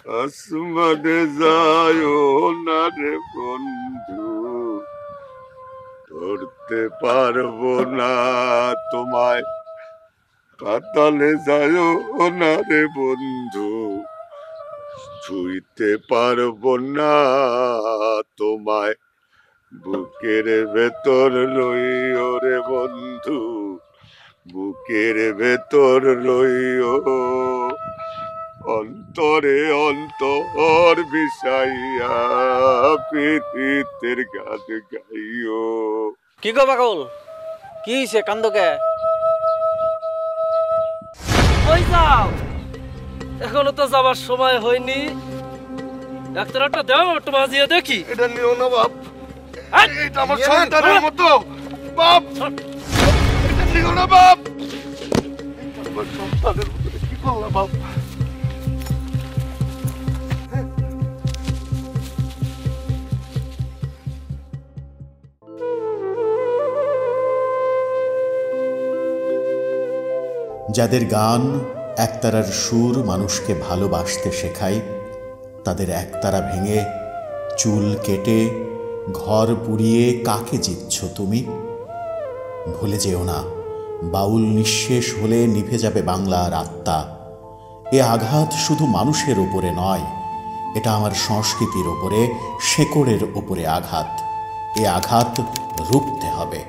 আসমানে যায়ও না রে বন্ধু, ধরতে পারবো না তোমায়। পাতালে যায়ও না রে বন্ধু, ছুঁইতে পারবো না তোমায়। বুকের ভেতর লইও রে বন্ধু, বুকের ভেতর লইও, অন্তরে অন্তর বিষাইয়া প্রীতির গান গাইও। কি গো পাগল, কি হইছে কান্দকে? কই যাও? এখনো তো যাবার সময় হয়নি। ডাক্তার একটা দাও, একটু বাজিয়ে দেখি। এটা নিও না বাপ, এটা আমার সন্তানের মতো বাপ। এটা নিও না বাপ, আমার সন্তানের মতো। কি করলা বাপ? যাদের গান একতারার সুর মানুষকে ভালোবাসতে শেখায়, তাদের একতারা ভেঙে চুল কেটে ঘর পুড়িয়ে কাকে জিতছ তুমি? ভুলে যেও না, বাউল নিঃশেষ হলে নিভে যাবে বাংলার আত্মা। এ আঘাত শুধু মানুষের ওপরে নয়, এটা আমার সংস্কৃতির ওপরে, শেকড়ের ওপরে আঘাত। এ আঘাত রুখতে হবে।